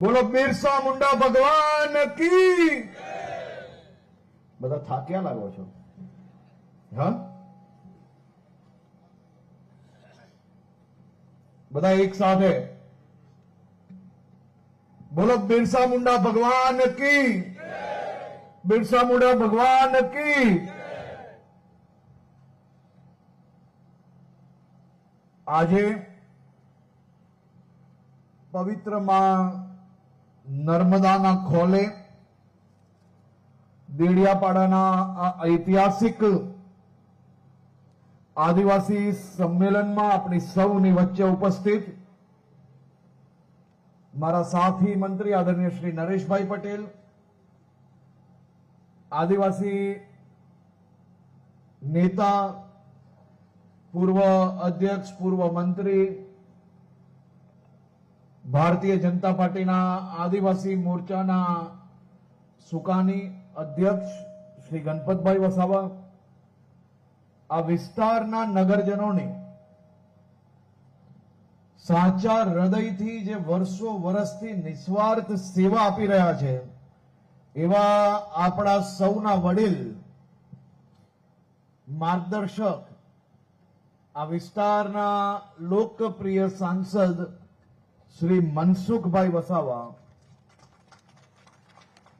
બોલો બિરસા મુંડા ભગવાન કી। બધા થાક્યા લાગો છો? હા, બધા એક સાથે બોલો બિરસા મુંડા ભગવાન કી। બિરસા મુંડા ભગવાન કી। આજે પવિત્ર માં નર્મદાના ખોલે દેડિયાપાડાના આ ઐતિહાસિક આદિવાસી સંમેલનમાં આપણી સૌની વચ્ચે ઉપસ્થિત મારા સાથી મંત્રી આદરણીય શ્રી નરેશભાઈ પટેલ, આદિવાસી નેતા, પૂર્વ અધ્યક્ષ, પૂર્વ મંત્રી, ભારતીય જનતા પાર્ટીના આદિવાસી મોરચાના સુકાની અધ્યક્ષ શ્રી ગણપતભાઈ વસાવા, આ વિસ્તારના નગરજનોની સાચા હૃદયથી જે વર્ષો વર્ષથી નિસ્વાર્થ સેવા આપી રહ્યા છે એવા આપણા સૌના વડીલ, માર્ગદર્શક, આ વિસ્તારના લોકપ્રિય સાંસદ શ્રી મનસુખભાઈ વસાવા,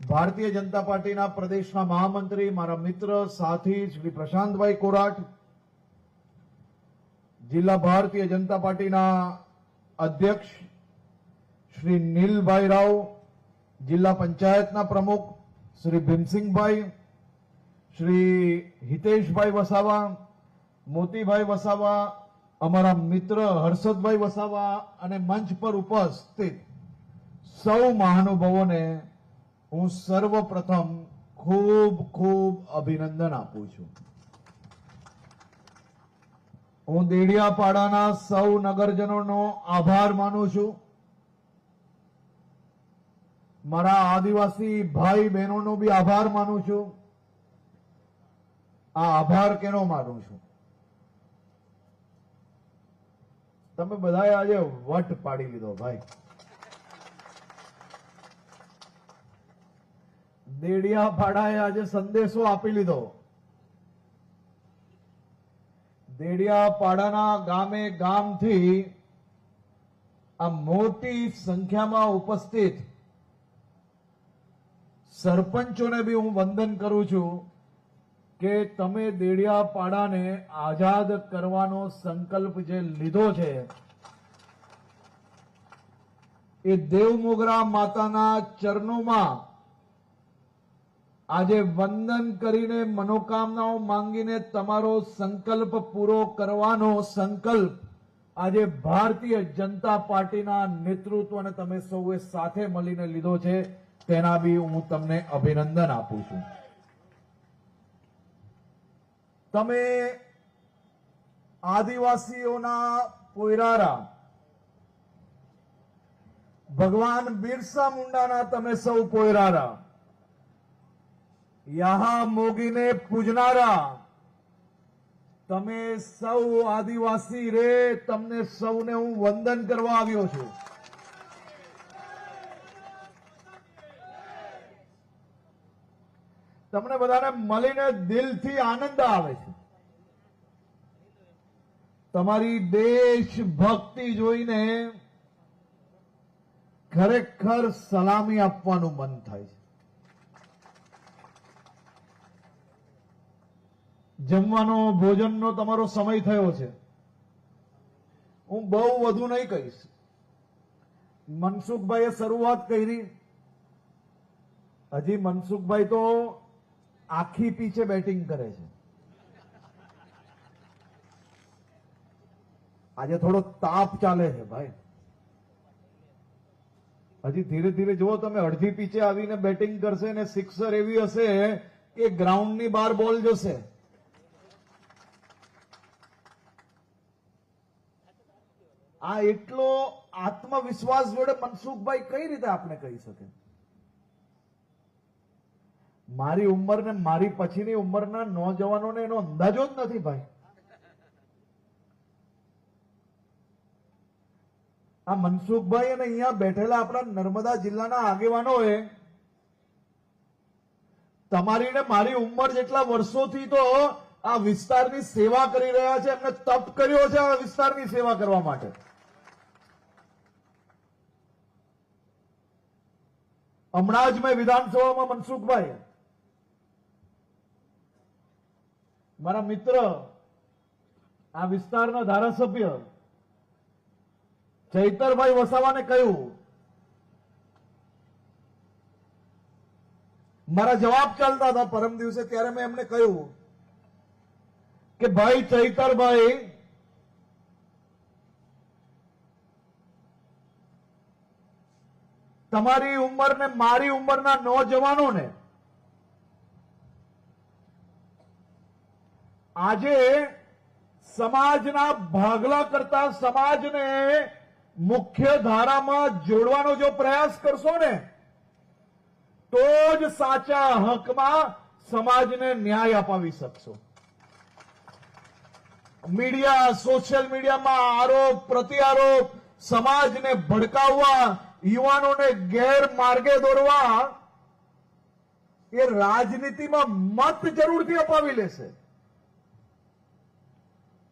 ભારતીય જનતા પાર્ટીના પ્રદેશના મહામંત્રી, મારા મિત્ર સાથી શ્રી પ્રશાંતભાઈ કોરાટ, જિલ્લા ભારતીય જનતા પાર્ટીના અધ્યક્ષ શ્રી નીલભાઈ રાવ, જિલ્લા પંચાયતના પ્રમુખ શ્રી ભીમસિંહભાઈ, શ્રી હિતેશભાઈ વસાવા, મોતીભાઈ વસાવા, અમારા મિત્ર હર્ષદભાઈ વસાવા અને મંચ પર ઉપસ્થિત સૌ મહાનુભાવોને હું સર્વપ્રથમ ખૂબ ખૂબ અભિનંદન આપું છું। હું દેડિયાપાડાના સૌ નગરજનોનો આભાર માનું છું। મારા આદિવાસી ભાઈ બહેનોનો બી આભાર માનું છું। આ આભાર કેનો માનું છું? તમે બધાએ આજે વટ પાડી લીધો ભાઈ। દેડિયાપાડાએ આજે સંદેશો આપી લીધો। દેડિયાપાડાના ગામે ગામથી આ મોટી સંખ્યામાં ઉપસ્થિત સરપંચોને બી હું વંદન કરું છું કે તમે દેડિયાપાડાને આઝાદ કરવાનો સંકલ્પ જે લીધો છે એ દેવમોગરા માતાના ચરણોમાં આજે વંદન કરીને મનોકામનાઓ માંગીને તમારો સંકલ્પ પૂરો કરવાનો સંકલ્પ આજે ભારતીય જનતા પાર્ટીના નેતૃત્વ અને તમે સૌએ સાથે મળીને લીધો છે, તેના બી હું તમને અભિનંદન આપું છું। તમે આદિવાસીઓના પોયરારા ભગવાન બિરસા મુંડાના તમે સૌ પોયરારા, યહાં મોગીને પૂજનારા તમે સૌ આદિવાસી રે, તમને સૌને હું વંદન કરવા આવ્યો છું। તમને બધાને મળીને દિલથી આનંદ આવે છે। તમારી દેશભક્તિ જોઈને ખરેખર સલામી આપવાનું મન થાય છે। જમવાનો, ભોજનનો તમારો સમય થયો છે। હું બહુ વધુ નહીં કહીશ। મનસુખભાઈએ શરૂઆત કરી, હજી મનસુખભાઈ તો આખી પીછે બેટિંગ કરે છે। આજે થોડો તાપ ચાલે છે ભાઈ। હજી ધીરે ધીરે જુઓ તમે, અડધી પીછે આવીને બેટિંગ કરશે ને સિક્સર એવી હશે કે ગ્રાઉન્ડની બહાર બોલ જશે। આ એટલો આત્મવિશ્વાસ જોડે મનસુખભાઈ કઈ રીતે આપણે કહી શકે? મારી ઉંમર ને મારી પછીની ઉંમરના નોજવાનોને એનો અંદાજો જ નથી ભાઈ। આ મનસુખભાઈ અને અહીંયા બેઠેલા આપણા નર્મદા જિલ્લાના આગેવાનોએ તમારી ને મારી ઉંમર જેટલા વર્ષોથી તો આ વિસ્તારની સેવા કરી રહ્યા છે, એમને તપ કર્યો છે આ વિસ્તારની સેવા કરવા માટે. હમણાં જ મેં વિધાનસભામાં મનસુખભાઈ મારા મિત્ર આ વિસ્તારના ધારાસભ્ય ચૈતરભાઈ વસાવાને કહ્યું, મારા જવાબ ચાલતા હતા પરમ દિવસે, ત્યારે મેં એમને કહ્યું કે ભાઈ ચૈતરભાઈ, તમારી ઉંમર ને મારી ઉંમરના નોજવાનોને આજે સમાજના ભાગલા કરતા સમાજને મુખ્ય ધારામાં જોડવાનો જો પ્રયાસ કરશો ને તો જ સાચા હકમાં સમાજને ન્યાય અપાવી શકશો. મીડિયા, સોશિયલ મીડિયામાં આરોપ પ્રત્યારોપ, સમાજને ભડકાવવા, યુવાનોને ગેરમાર્ગે દોરવા, એ રાજનીતિમાં મત જરૂરથી અપાવી લેશે,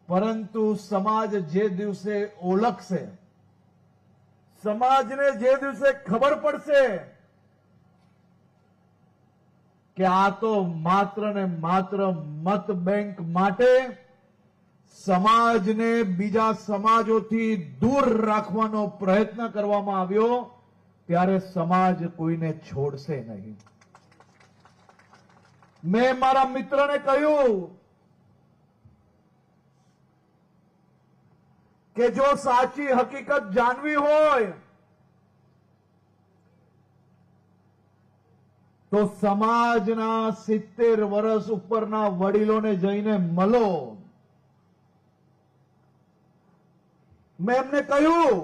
પરંતુ સમાજ જે દિવસે ઓળખશે, સમાજને જે દિવસે ખબર પડશે કે આ તો માત્ર ને માત્ર મત બેંક માટે સમાજને બીજા સમાજોથી દૂર રાખવાનો પ્રયત્ન કરવામાં આવ્યો, ત્યારે સમાજ કોઈને છોડશે નહીં. મેં મારા મિત્રને કહ્યું કે જો સાચી હકીકત જાણવી હોય તો સમાજના 70 વર્ષ ઉપરના વડીલોને જઈને મળો. મેં એમને કહ્યું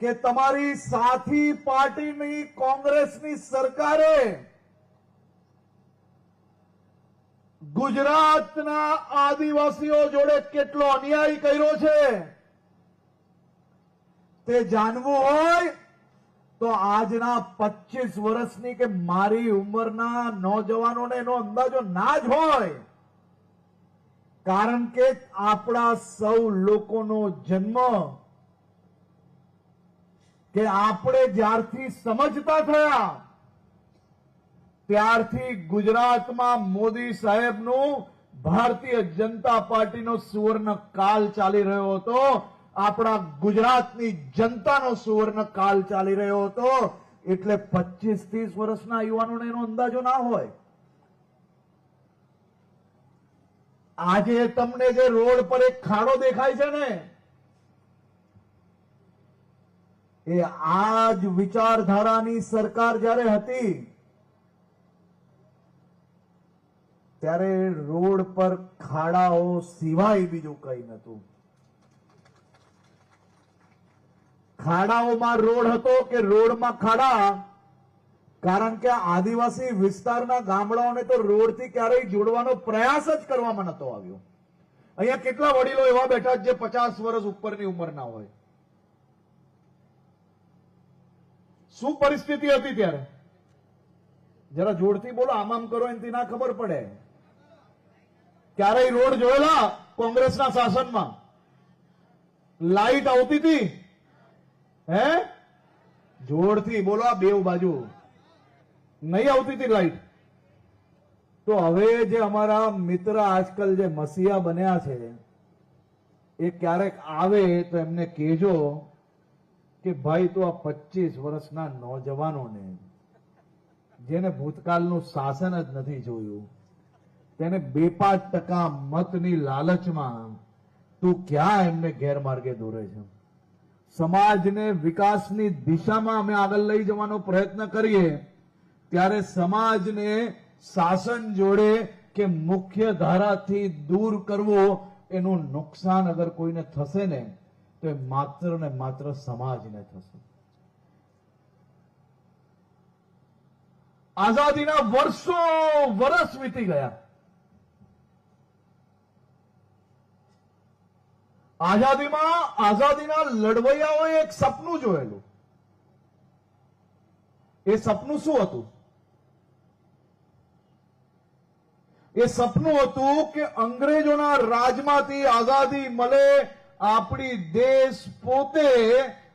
કે તમારી સાથી પાર્ટીની કોંગ્રેસની સરકારે ગુજરાતના આદિવાસીઓ જોડે કેટલો અન્યાય કર્યો છે તે જાણવું હોય તો આજના 25 વર્ષની કે મારી ઉંમરના નોજવાનોને એનો અંદાજો ના જ હોય, કારણ કે આપણા સૌ લોકોનો જન્મ કે આપણે જ્યારથી સમજતા થયા ત્યારથી ગુજરાતમાં મોદી સાહેબનું ભારતીય જનતા પાર્ટીનો સુવર્ણ કાળ ચાલી રહ્યો હતો, આપણા ગુજરાતની જનતાનો સુવર્ણ કાળ ચાલી રહ્યો હતો. એટલે 25-30 વર્ષના યુવાનોને એનો અંદાજો ના હોય. આજે તમને જે રોડ પર એક ખાડો દેખાય છે ને, એ આ જ વિચારધારાની સરકાર જ્યારે હતી ત્યારે રોડ પર ખાડાઓ સિવાય બીજું કંઈ નહોતું. ખાડાઓમાં રોડ હતો કે રોડમાં ખાડા, કારણ કે આદિવાસી વિસ્તારના ગામડાઓને તો રોડથી ક્યારેય જોડવાનો પ્રયાસ જ કરવામાં નતો આવ્યો. અહીંયા કેટલા વડીલો એવા બેઠા જે 50 વર્ષ ઉપરની ઉંમરના હોય. શું પરિસ્થિતિ હતી ત્યારે? જરા જોરથી બોલો, આમ કરો એનાથી ના ખબર પડે. ક્યારેય રોડ જોયેલા કોંગ્રેસના શાસનમાં? લાઈટ આવતી હતી? હે, જોરથી બોલો, આ બેવ બાજુ નહીં આવતી હતી લાઈટ. તો હવે જે અમારા મિત્ર આજકાલ જે મસીહા બન્યા છે એ ક્યારેક આવે તો એમને કહેજો કે ભાઈ તો આ 25 વર્ષના નોજવાનોને જેને ભૂતકાળનું શાસન જ નથી જોયું, તેને 2-5% મતની લાલચમાં તું ક્યાં એમને ગેરમાર્ગે દોરે છે? સમાજને વિકાસની દિશામાં અમે આગળ લઈ જવાનો પ્રયત્ન કરીએ ત્યારે સમાજને શાસન જોડે કે મુખ્ય ધારાથી દૂર કરવો, એનું નુકસાન અગર કોઈને થશે ને તો એ માત્ર ને માત્ર સમાજને થશે. આઝાદીના વર્ષ વીતી ગયા. આઝાદીના લડવૈયાઓએ એક સપનું જોયેલું. એ સપનું શું હતું? એ સપનું હતું કે અંગ્રેજોના રાજમાંથી આઝાદી મળે, આપણી દેશ પોતે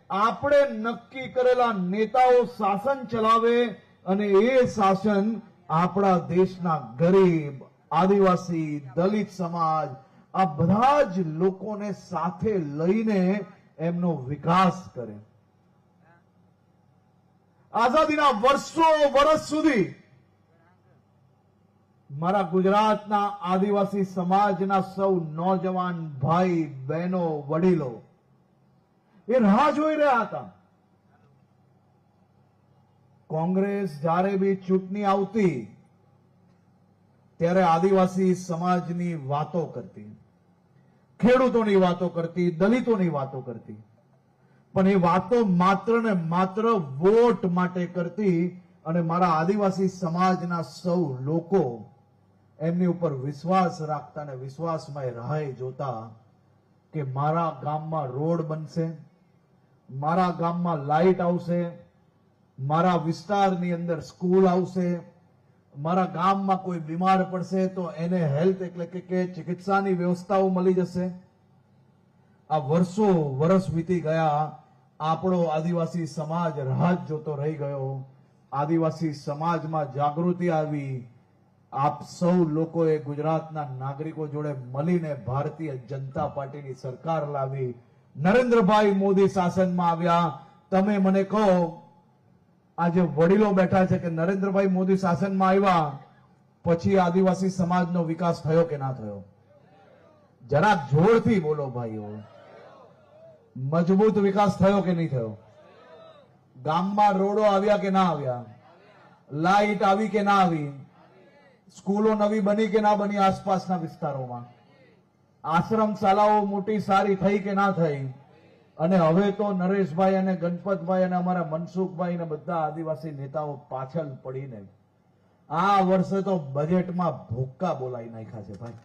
આપણે નક્કી કરેલા નેતાઓ શાસન ચલાવે અને એ શાસન આપણા દેશના ગરીબ, આદિવાસી, દલિત સમાજ આ બધા જ લોકોને સાથે લઈને એમનો વિકાસ કરે. આઝાદીના વર્ષ સુધી મારા ગુજરાતના આદિવાસી સમાજના સૌ નોજવાન ભાઈ બહેનો વડીલો એ રાહ જોઈ રહ્યા હતા. કોંગ્રેસ જ્યારે બી ચૂંટણી આવતી ત્યારે આદિવાસી સમાજની વાતો કરતી, ખેડૂતોની વાતો કરતી, દલિતોની વાતો કરતી, પણ એ વાતો માત્ર ને માત્ર વોટ માટે કરતી અને મારા આદિવાસી સમાજના સૌ લોકો એમની ઉપર વિશ્વાસ રાખતા અને વિશ્વાસમાં રાહ જોતા કે મારા ગામમાં રોડ બનશે, મારા ગામમાં લાઇટ આવશે, મારા વિસ્તારની અંદર સ્કૂલ આવશે, મારા ગામમાં કોઈ બીમાર પડશે તો એને હેલ્થ એટલે કે ચિકિત્સાની વ્યવસ્થાઓ મળી જશે. આ વર્ષ વીતી ગયા, આપણો આદિવાસી સમાજ રાહ જોતો રહી ગયો. આદિવાસી સમાજમાં જાગૃતિ આવી. આપ સૌ લોકોએ ગુજરાતના નાગરિકો જોડે મળીને ભારતીય જનતા પાર્ટીની સરકાર લાવી. નરેન્દ્રભાઈ મોદી શાસનમાં આવ્યા. તમે મને કહો, આજે વડીલો બેઠા છે કે નરેન્દ્રભાઈ મોદી શાસનમાં આવ્યા પછી આદિવાસી સમાજનો વિકાસ થયો કે ના થયો? જરાક જોરથી બોલો ભાઈઓ. મજબૂત વિકાસ થયો કે નહીં થયો? ગામમાં રોડો આવ્યા કે ના આવ્યા? લાઇટ આવી કે ના આવી? સ્કૂલો નવી બની કે ના બની? આસપાસના વિસ્તારોમાં આશ્રમ શાળાઓ મોટી સારી થઈ કે ના થઈ? અને હવે તો નરેશભાઈ અને ગણપતભાઈ અને અમારા મનસુખભાઈ ને બધા આદિવાસી નેતાઓ પાછળ પડીને આ વર્ષે તો બજેટમાં ભૂક્કા બોલાવી નાખ્યા છે ભાઈ.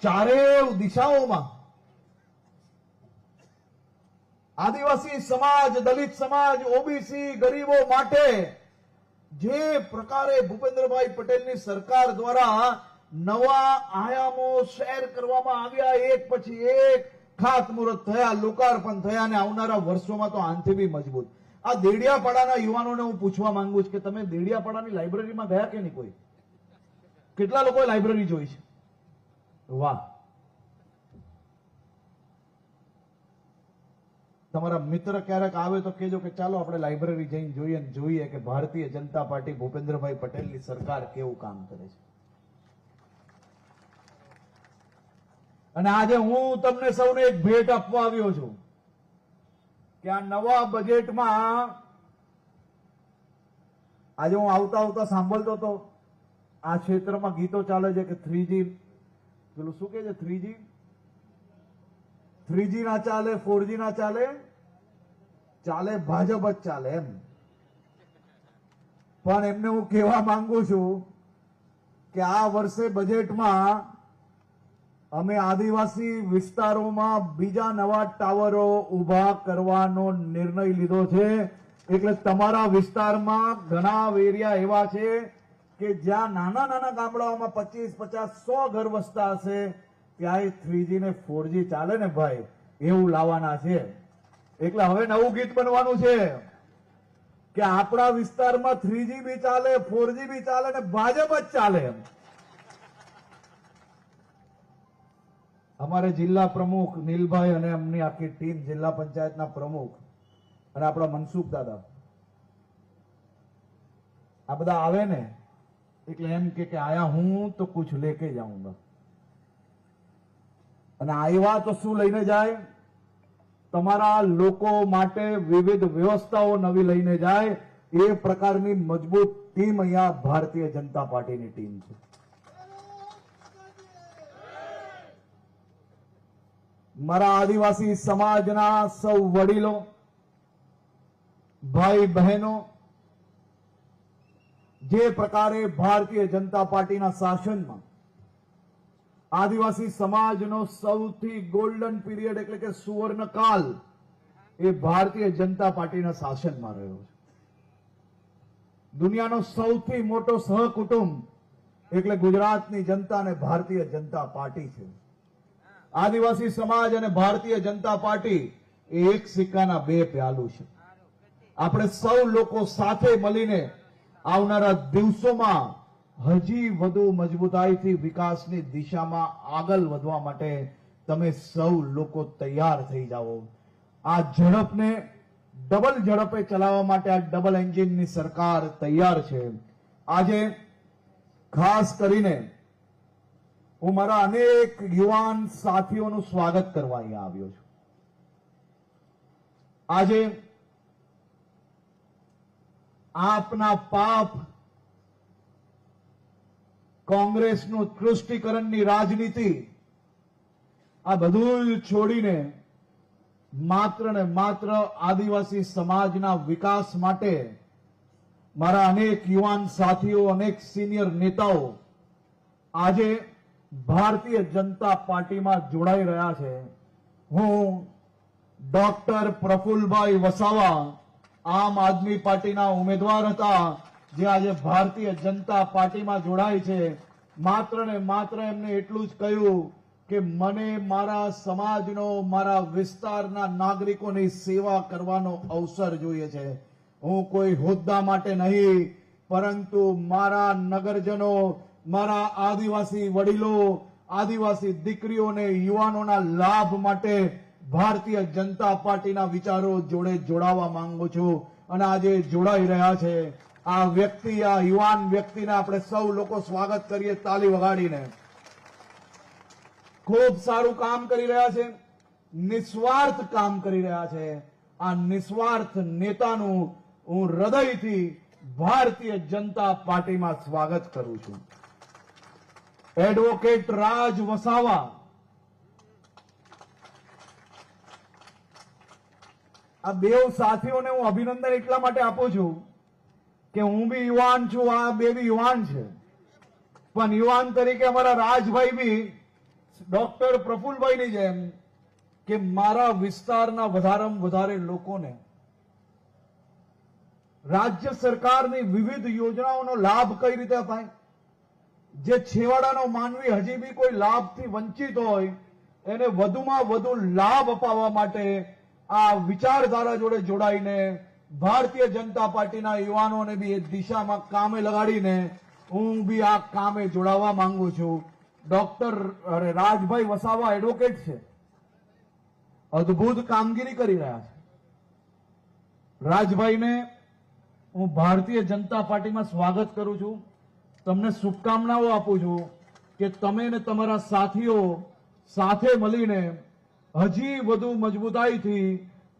ચારેય દિશાઓમાં આદિવાસી સમાજ, દલિત સમાજ, ઓબીસી, ગરીબો માટે જે પ્રકારે ભૂપેન્દ્રભાઈ પટેલની સરકાર દ્વારા નવા આયામો શેર કરવામાં આવ્યા, એક પછી એક ખાતમુહૂર્ત થયા, લોકાર્પણ થયા અને આવનારા વર્ષોમાં તો આનથી બી મજબૂત. આ દેડિયાપાડાના યુવાનોને હું પૂછવા માંગુ છું કે તમે દેડિયાપાડાની લાઇબ્રેરીમાં ગયા કે નહીં? કોઈ કેટલા લોકોએ લાઇબ્રેરી જોઈ છે? વાહ. તમારા મિત્ર ક્યારેક આવે તો કહેજો કે ચાલો આપણે લાઇબ્રેરી જઈને જોઈએ કે ભારતીય જનતા પાર્ટી ભૂપેન્દ્રભાઈ પટેલની સરકાર કેવું કામ કરે છે. અને આજે હું તમને સૌને એક ભેટ આપવા આવ્યો છું કે આ નવા બજેટમાં આજે હું આવતા સાંભળતો હતો આ ક્ષેત્રમાં ગીતો ચાલે છે કે 3G પેલું શું કે છે 3G ના ચાલે, 4G ના ચાલે, ભાજપ જ ચાલે એમ. પણ એમને હું કહેવા માંગુ છું કે આ વર્ષે બજેટમાં અમે આદિવાસી વિસ્તારોમાં બીજા નવા ટાવરો ઉભા કરવાનો નિર્ણય લીધો છે. એટલે તમારા વિસ્તારમાં ઘણા એરિયા એવા છે કે જ્યાં નાના નાના ગામડાઓમાં 25, 50, 100 ઘર વસતા હશે, ત્યાં 3G ને 4G ચાલે ને ભાઈ, એવું લાવવાના છે. એટલે હવે નવું ગીત બનવાનું છે કે આપણા વિસ્તારમાં 3G બી ચાલે, 4G બી ચાલે ને ભાજપ જ ચાલે એમ. અમારે જિલ્લા પ્રમુખ નીલભાઈ અને એમની આખી ટીમ, જિલ્લા પંચાયતના પ્રમુખ અને આપણા મનસુખ દાદા આ બધા આવે ને એટલે એમ કે આયા હું તો કુછ લેકે જાઉંગા. અને આવ્યા તો શું લઈને જાય? તમારા લોકો માટે વિવિધ વ્યવસ્થાઓ નવી લઈને જાય. એ પ્રકારની મજબૂત ટીમ અહીંયા ભારતીય જનતા પાર્ટીની ટીમ છે. મારા આદિવાસી સમાજના સૌ વડીલો, ભાઈ બહેનો, જે પ્રકારે ભારતીય જનતા પાર્ટીના શાસનમાં આદિવાસી સમાજનો સૌથી ગોલ્ડન પીરિયડ એટલે કે સુવર્ણકાલ એ ભારતીય જનતા પાર્ટીના શાસનમાં રહ્યો છે. દુનિયાનો સૌથી મોટો સહકુટુંબ એટલે ગુજરાતની જનતા અને ભારતીય જનતા પાર્ટી છે. આદિવાસી સમાજ અને ભારતીય જનતા પાર્ટી એ એક સિક્કાના બે પહેલું છે. આપણે સૌ લોકો સાથે મળીને આવનારા દિવસોમાં હજી વધુ મજબૂતાઈથી વિકાસની દિશામાં આગળ વધવા માટે તમે સૌ લોકો તૈયાર થઈ જાઓ. આ ઝડપને ડબલ ઝડપે ચલાવવા માટે આ ડબલ એન્જિનની સરકાર તૈયાર છે. આજે ખાસ કરીને હું મારા અનેક યુવાન સાથીઓનું સ્વાગત કરવા અહીંયા આવ્યો છું. આજે આપના પાપ, કોંગ્રેસનું તૃષ્ટિકરણની રાજનીતિ, આ બધું જ છોડીને માત્ર ને માત્ર આદિવાસી સમાજના વિકાસ માટે મારા અનેક યુવાન સાથીઓ, અનેક સિનિયર નેતાઓ આજે ભારતીય જનતા પાર્ટીમાં જોડાઈ રહ્યા છે. હું ડોક્ટર પ્રફુલ્લભાઈ વસાવા આમ આદમી પાર્ટીના ઉમેદવાર હતા, જે આજે ભારતીય જનતા પાર્ટીમાં જોડાય છે. માત્ર ને માત્ર એમને એટલું જ કહ્યું કે મને મારા સમાજનો, મારા વિસ્તારના નાગરિકોની સેવા કરવાનો અવસર જોઈએ છે. હું કોઈ હોદ્દા માટે નહીં, પરંતુ મારા નગરજનો, મારા આદિવાસી વડીલો, આદિવાસી દીકરીઓને, યુવાનોના લાભ માટે ભારતીય જનતા પાર્ટીના વિચારો જોડે જોડાવા માંગુ છું અને આજે જોડાઈ રહ્યા છે. આ વ્યક્તિ, આ યુવાન વ્યક્તિને આપણે સૌ લોકો સ્વાગત કરીએ તાલી વગાડીને. ખૂબ સારું કામ કરી રહ્યા છે, નિસ્વાર્થ કામ કરી રહ્યા છે. આ નિસ્વાર્થ નેતાનું હું હૃદયથી ભારતીય જનતા પાર્ટીમાં સ્વાગત કરું છું. એડવોકેટ રાજ વસાવા, આ બે સાથીઓને હું અભિનંદન એટલા માટે આપું છું કે હું બી યુવાન છું, આ બે બી યુવાન છે, પણ યુવાન તરીકે અમારા રાજભાઈ બી ડોક્ટર પ્રફુલ્લભાઈની જેમ કે મારા વિસ્તારના વધારેમાં વધારે લોકોને રાજ્ય સરકારની વિવિધ યોજનાઓનો લાભ કઈ રીતે અપાય, જે છેવાડાનો માનવી હજી બી કોઈ લાભથી વંચિત હોય એને વધુમાં વધુ લાભ અપાવવા માટે આ વિચારધારા જોડે જોડાઈને ભારતીય જનતા પાર્ટીના યુવાનોને બી એ દિશામાં કામે લગાડીને હું બી આ કામે જોડાવા માંગુ છું. ડોક્ટર રાજભાઈ વસાવા એડવોકેટ છે, અદ્ભુત કામગીરી કરી રહ્યા છે. રાજભાઈને હું ભારતીય જનતા પાર્ટીમાં સ્વાગત કરું છું. તમને શુભકામનાઓ આપું છું કે તમે ને તમારા સાથીઓ સાથે મળીને હજી વધુ મજબૂતાઈથી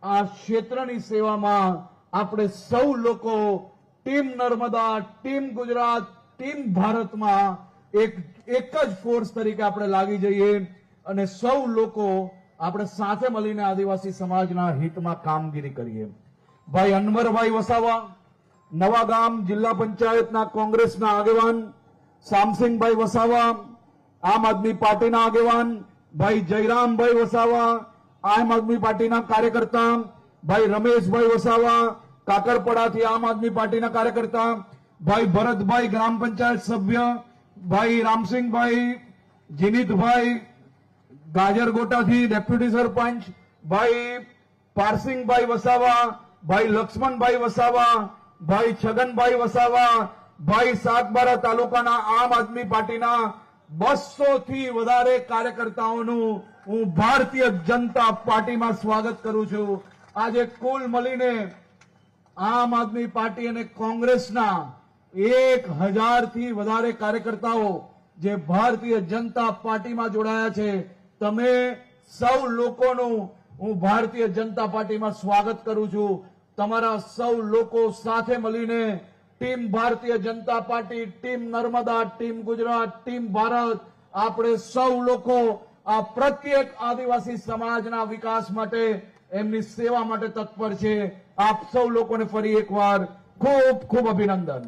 આ ક્ષેત્રની સેવામાં આપણે સૌ લોકો team Narmada, team Gujarat, team ભારતમાં એક જ ફોર્સ તરીકે આપણે લાગી જઈએ અને સૌ લોકો આપણે સાથે મળીને આદિવાસી સમાજના હિતમાં કામગીરી કરીએ. ભાઈ અનવરભાઈ વસાવા, નવાગામ જિલ્લા પંચાયતના કોંગ્રેસના આગેવાન, શામસિંગભાઈ વસાવા આમ આદમી પાર્ટીના આગેવાન, ભાઈ જયરામભાઈ વસાવા આમ આદમી પાર્ટીના કાર્યકર્તા, ભાઈ રમેશભાઈ વસાવા કાકરપડાથી આમ આદમી પાર્ટીના કાર્યકર્તા, ભાઈ ભરતભાઈ ગ્રામ પંચાયત સભ્ય, ભાઈ રામસિંહભાઈ, જીનિતભાઈ ગાજરગોટાથી ડેપ્યુટી સરપંચ, ભાઈ પારસિંગભાઈ વસાવા, ભાઈ લક્ષ્મણભાઈ વસાવા, ભાઈ છગનભાઈ વસાવા, ભાઈ સાગબારા તાલુકાના આમ આદમી પાર્ટીના 200 થી વધારે કાર્યકર્તાઓનું હું ભારતીય જનતા પાર્ટીમાં સ્વાગત કરું છું. આજે કુલ મળીને આમ આદમી પાર્ટી અને કોંગ્રેસના 1000 થી વધારે કાર્યકર્તાઓ જે ભારતીય જનતા પાર્ટીમાં જોડાયા છે. તમે સૌ લોકોનું હું ભારતીય જનતા પાર્ટીમાં સ્વાગત કરું છું. તમારા સૌ લોકો સાથે મળીને team Bharatiya Janata party, team Narmada, team Gujarat, team Bharat, આપણે સૌ લોકો આ પ્રત્યેક આદિવાસી સમાજના વિકાસ માટે, એમની સેવા માટે તત્પર છે. આપ સૌ લોકોને ફરી એકવાર ખૂબ ખૂબ અભિનંદન.